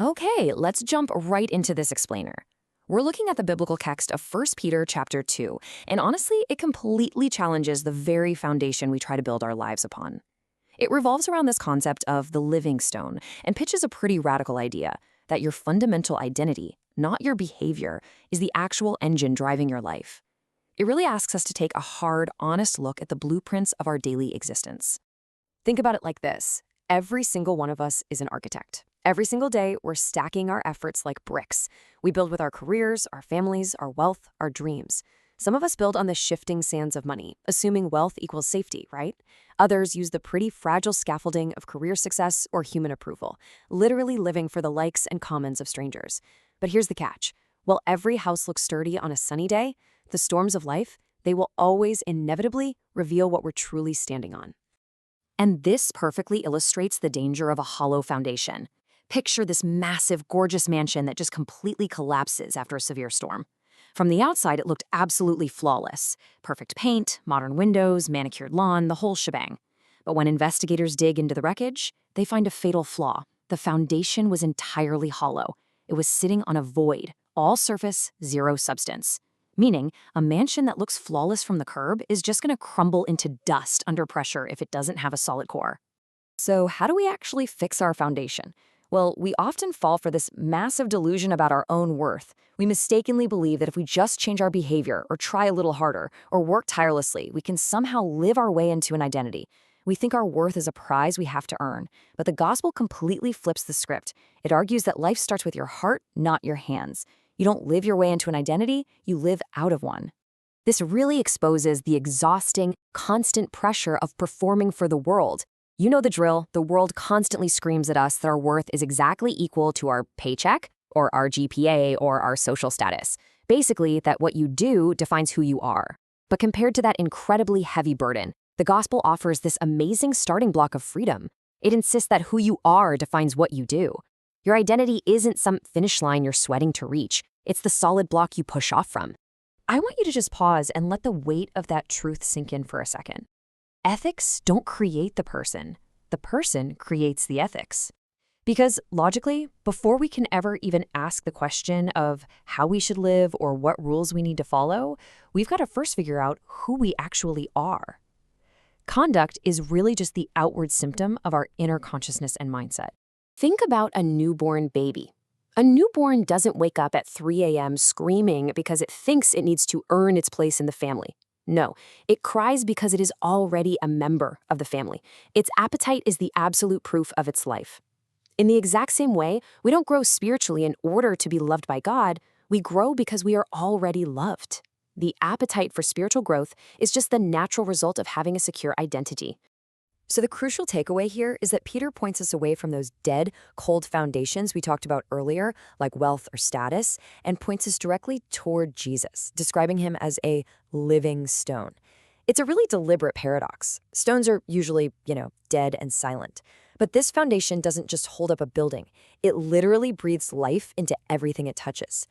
Okay, let's jump right into this explainer. We're looking at the biblical text of 1 Peter chapter 2, and honestly, it completely challenges the very foundation we try to build our lives upon. It revolves around this concept of the living stone and pitches a pretty radical idea that your fundamental identity, not your behavior, is the actual engine driving your life. It really asks us to take a hard, honest look at the blueprints of our daily existence. Think about it like this. Every single one of us is an architect. Every single day, we're stacking our efforts like bricks. We build with our careers, our families, our wealth, our dreams. Some of us build on the shifting sands of money, assuming wealth equals safety, right? Others use the pretty fragile scaffolding of career success or human approval, literally living for the likes and comments of strangers. But here's the catch. While every house looks sturdy on a sunny day, the storms of life, they will always inevitably reveal what we're truly standing on. And this perfectly illustrates the danger of a hollow foundation. Picture this massive, gorgeous mansion that just completely collapses after a severe storm. From the outside, it looked absolutely flawless. Perfect paint, modern windows, manicured lawn, the whole shebang. But when investigators dig into the wreckage, they find a fatal flaw. The foundation was entirely hollow. It was sitting on a void, all surface, zero substance. Meaning, a mansion that looks flawless from the curb is just going to crumble into dust under pressure if it doesn't have a solid core. So how do we actually fix our foundation? Well, we often fall for this massive delusion about our own worth. We mistakenly believe that if we just change our behavior or try a little harder or work tirelessly, we can somehow live our way into an identity. We think our worth is a prize we have to earn, but the gospel completely flips the script. It argues that life starts with your heart, not your hands. You don't live your way into an identity, you live out of one. This really exposes the exhausting, constant pressure of performing for the world. You know the drill. The world constantly screams at us that our worth is exactly equal to our paycheck, or our GPA, or our social status. Basically, that what you do defines who you are. But compared to that incredibly heavy burden, the gospel offers this amazing starting block of freedom. It insists that who you are defines what you do. Your identity isn't some finish line you're sweating to reach. It's the solid block you push off from. I want you to just pause and let the weight of that truth sink in for a second. Ethics don't create the person creates the ethics. Because logically, before we can ever even ask the question of how we should live or what rules we need to follow, we've got to first figure out who we actually are. Conduct is really just the outward symptom of our inner consciousness and mindset. Think about a newborn baby. A newborn doesn't wake up at 3 a.m. screaming because it thinks it needs to earn its place in the family. No, it cries because it is already a member of the family. Its appetite is the absolute proof of its life. In the exact same way, we don't grow spiritually in order to be loved by God. We grow because we are already loved. The appetite for spiritual growth is just the natural result of having a secure identity. So the crucial takeaway here is that Peter points us away from those dead, cold foundations we talked about earlier, like wealth or status, and points us directly toward Jesus, describing him as a living stone. It's a really deliberate paradox. Stones are usually, dead and silent. But this foundation doesn't just hold up a building. It literally breathes life into everything it touches.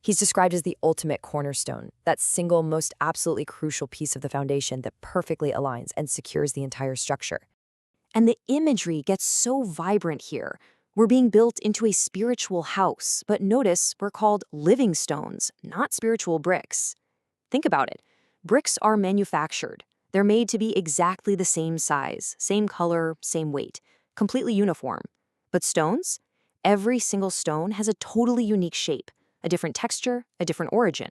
He's described as the ultimate cornerstone, that single, most absolutely crucial piece of the foundation that perfectly aligns and secures the entire structure. And the imagery gets so vibrant here. We're being built into a spiritual house, but notice we're called living stones, not spiritual bricks. Think about it. Bricks are manufactured. They're made to be exactly the same size, same color, same weight, completely uniform. But stones? Every single stone has a totally unique shape, a different texture, a different origin.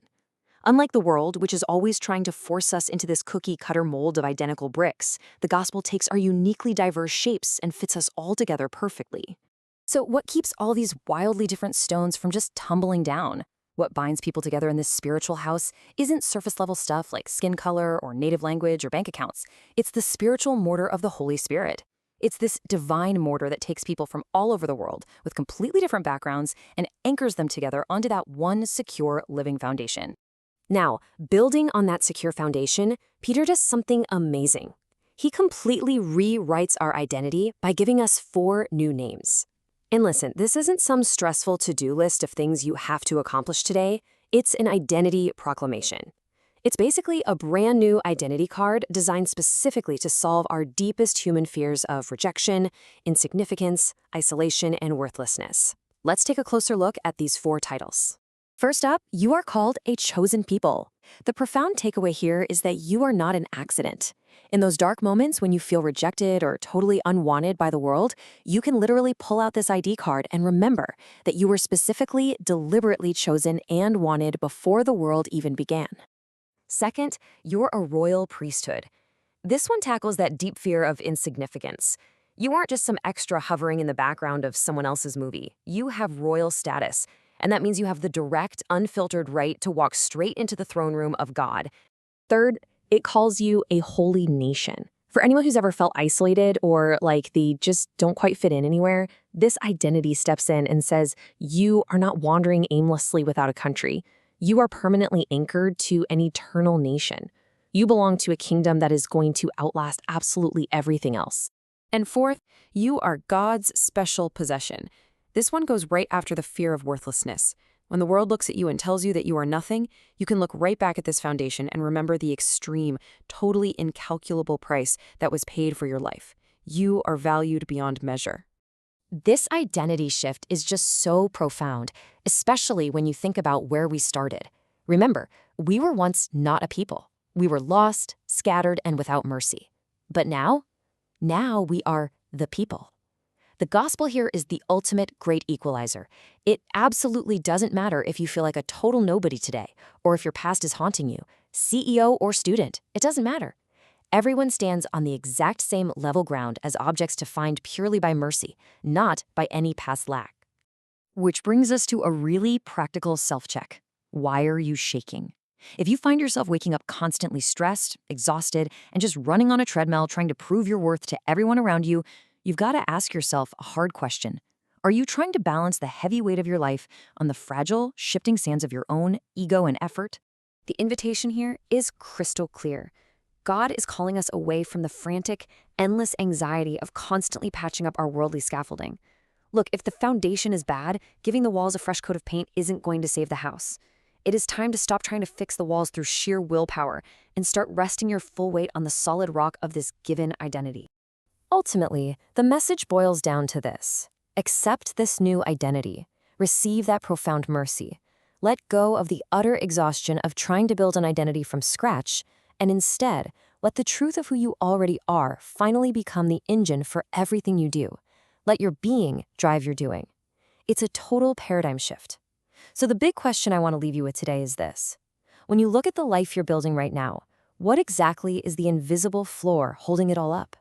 Unlike the world, which is always trying to force us into this cookie-cutter mold of identical bricks, the gospel takes our uniquely diverse shapes and fits us all together perfectly. So what keeps all these wildly different stones from just tumbling down? What binds people together in this spiritual house isn't surface-level stuff like skin color or native language or bank accounts. It's the spiritual mortar of the Holy Spirit. It's this divine mortar that takes people from all over the world with completely different backgrounds and anchors them together onto that one secure living foundation. Now, building on that secure foundation, Peter does something amazing. He completely rewrites our identity by giving us 4 new names. And listen, this isn't some stressful to-do list of things you have to accomplish today. It's an identity proclamation. It's basically a brand new identity card designed specifically to solve our deepest human fears of rejection, insignificance, isolation, and worthlessness. Let's take a closer look at these 4 titles. First up, you are called a chosen people. The profound takeaway here is that you are not an accident. In those dark moments when you feel rejected or totally unwanted by the world, you can literally pull out this ID card and remember that you were specifically, deliberately chosen and wanted before the world even began. Second, you're a royal priesthood. This one tackles that deep fear of insignificance. You aren't just some extra hovering in the background of someone else's movie. You have royal status, and that means you have the direct, unfiltered right to walk straight into the throne room of God. Third, it calls you a holy nation. For anyone who's ever felt isolated or like they just don't quite fit in anywhere, this identity steps in and says, you are not wandering aimlessly without a country. You are permanently anchored to an eternal nation. You belong to a kingdom that is going to outlast absolutely everything else. And fourth, you are God's special possession. This one goes right after the fear of worthlessness. When the world looks at you and tells you that you are nothing, you can look right back at this foundation and remember the extreme, totally incalculable price that was paid for your life. You are valued beyond measure. This identity shift is just so profound, especially when you think about where we started. Remember, we were once not a people. We were lost, scattered, and without mercy. But now we are the people. The gospel here is the ultimate great equalizer. It absolutely doesn't matter if you feel like a total nobody today, or if your past is haunting you, CEO or student, it doesn't matter. Everyone stands on the exact same level ground as objects defined purely by mercy, not by any past lack. Which brings us to a really practical self-check. Why are you shaking? If you find yourself waking up constantly stressed, exhausted, and just running on a treadmill trying to prove your worth to everyone around you, you've got to ask yourself a hard question. Are you trying to balance the heavy weight of your life on the fragile, shifting sands of your own ego and effort? The invitation here is crystal clear. God is calling us away from the frantic, endless anxiety of constantly patching up our worldly scaffolding. Look, if the foundation is bad, giving the walls a fresh coat of paint isn't going to save the house. It is time to stop trying to fix the walls through sheer willpower and start resting your full weight on the solid rock of this given identity. Ultimately, the message boils down to this. Accept this new identity. Receive that profound mercy. Let go of the utter exhaustion of trying to build an identity from scratch, and instead, let the truth of who you already are finally become the engine for everything you do. Let your being drive your doing. It's a total paradigm shift. So the big question I want to leave you with today is this. When you look at the life you're building right now, what exactly is the invisible floor holding it all up?